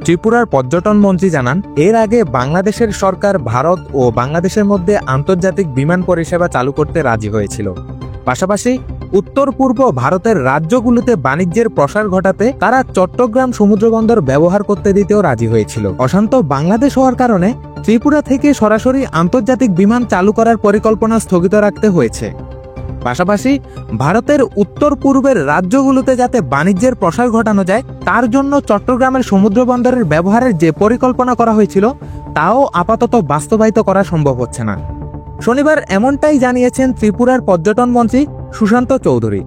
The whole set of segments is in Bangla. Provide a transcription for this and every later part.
ত্রিপুরার পর্যটন মন্ত্রী জানান, এর আগে বাংলাদেশের সরকার ভারত ও বাংলাদেশের মধ্যে আন্তর্জাতিক বিমান পরিষেবা চালু করতে রাজি হয়েছিল। পাশাপাশি উত্তর পূর্ব ভারতের রাজ্যগুলোতে বাণিজ্যের প্রসার ঘটাতে তারা চট্টগ্রাম সমুদ্রবন্দর ব্যবহার করতে দিতেও রাজি হয়েছিল। অশান্ত বাংলাদেশ হওয়ার কারণে ত্রিপুরা থেকে সরাসরি আন্তর্জাতিক বিমান চালু করার পরিকল্পনা স্থগিত রাখতে হয়েছে। পাশাপাশি ভারতের উত্তর পূর্বের রাজ্যগুলোতে যাতে বাণিজ্যের প্রসার ঘটানো যায় তার জন্য চট্টগ্রামের সমুদ্রবন্দরের ব্যবহারের যে পরিকল্পনা করা হয়েছিল তাও আপাতত বাস্তবায়িত করা সম্ভব হচ্ছে না। শনিবার এমনটাই জানিয়েছেন ত্রিপুরার পর্যটন মন্ত্রী সুশান্ত চৌধুরী।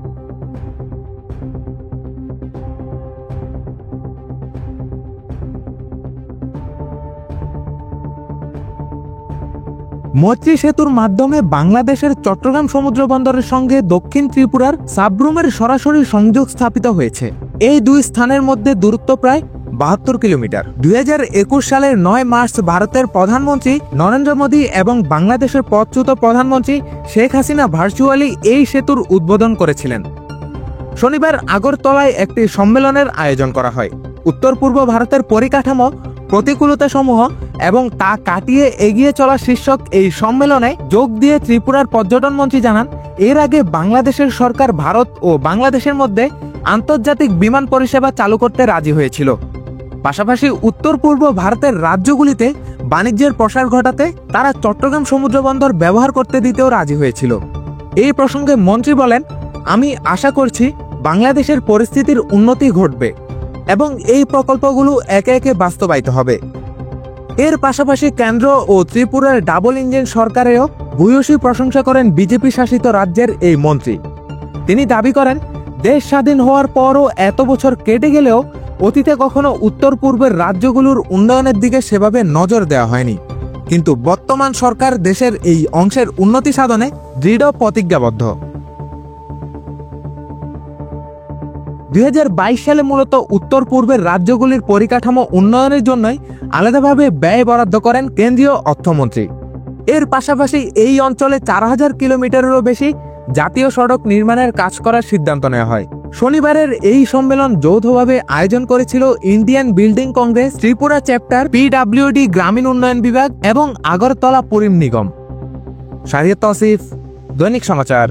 মৈত্রী সেতুর মাধ্যমে বাংলাদেশের চট্টগ্রাম সমুদ্র বন্দরের সঙ্গে দক্ষিণ ত্রিপুরার সাবরুমের সরাসরি সংযোগ স্থাপিত হয়েছে। এই দুই স্থানের মধ্যে দূরত্ব প্রায় 72 কিলোমিটার। 2021 সালের 9 মার্চ ভারতের প্রধানমন্ত্রী নরেন্দ্র মোদী এবং বাংলাদেশের পদচ্যুত প্রধানমন্ত্রী শেখ হাসিনা ভার্চুয়ালি এই সেতুর উদ্বোধন করেছিলেন। শনিবার আগরতলায় একটি সম্মেলনের আয়োজন করা হয়। উত্তর পূর্ব ভারতের পরিকাঠামো, প্রতিকূলতা সমূহ এবং তা কাটিয়ে এগিয়ে চলা শীর্ষক এই সম্মেলনে যোগ দিয়ে ত্রিপুরার পর্যটন মন্ত্রী জানান, এর আগে বাংলাদেশের সরকার ভারত ও বাংলাদেশের মধ্যে আন্তর্জাতিক বিমান পরিষেবা চালু করতে রাজি হয়েছিল। পাশাপাশি উত্তর পূর্ব ভারতের রাজ্যগুলিতে বাণিজ্যের প্রসার ঘটাতে তারা চট্টগ্রাম সমুদ্র বন্দর ব্যবহার করতে দিতেও রাজি হয়েছিল। এই প্রসঙ্গে মন্ত্রী বলেন, আমি আশা করছি বাংলাদেশের পরিস্থিতির উন্নতি ঘটবে এবং এই প্রকল্পগুলো একে একে বাস্তবায়িত হবে। এর পাশাপাশি কেন্দ্র ও ত্রিপুরার ডাবল ইঞ্জিন সরকারেও ভূয়সী প্রশংসা করেন বিজেপি শাসিত রাজ্যের এই মন্ত্রী। তিনি দাবি করেন, দেশ স্বাধীন হওয়ার পরও এত বছর কেটে গেলেও অতীতে কখনো উত্তর পূর্বের রাজ্যগুলোর উন্নয়নের দিকে সেভাবে নজর দেওয়া হয়নি, কিন্তু বর্তমান সরকার দেশের এই অংশের উন্নতি সাধনে দৃঢ় প্রতিজ্ঞাবদ্ধ। 2022 সালে মূলত উত্তর পূর্বের রাজ্যগুলির পরিকাঠামো উন্নয়নের জন্যই আলাদাভাবে ব্যয় বরাদ্দ করেন কেন্দ্রীয় অর্থমন্ত্রী। এর পাশাপাশি এই অঞ্চলে 4000 কিলোমিটারেরও বেশি জাতীয় সড়ক নির্মাণের কাজ করার সিদ্ধান্ত নেওয়া হয়। শনিবারের এই সম্মেলন যৌথভাবে আয়োজন করেছিল Indian building Congress, Tripura chapter, PWD গ্রামীণ উন্নয়ন বিভাগ এবং আগরতলা পরিম নিগম। শাহরিয়ার তৌসিফ, দৈনিক সমাচার।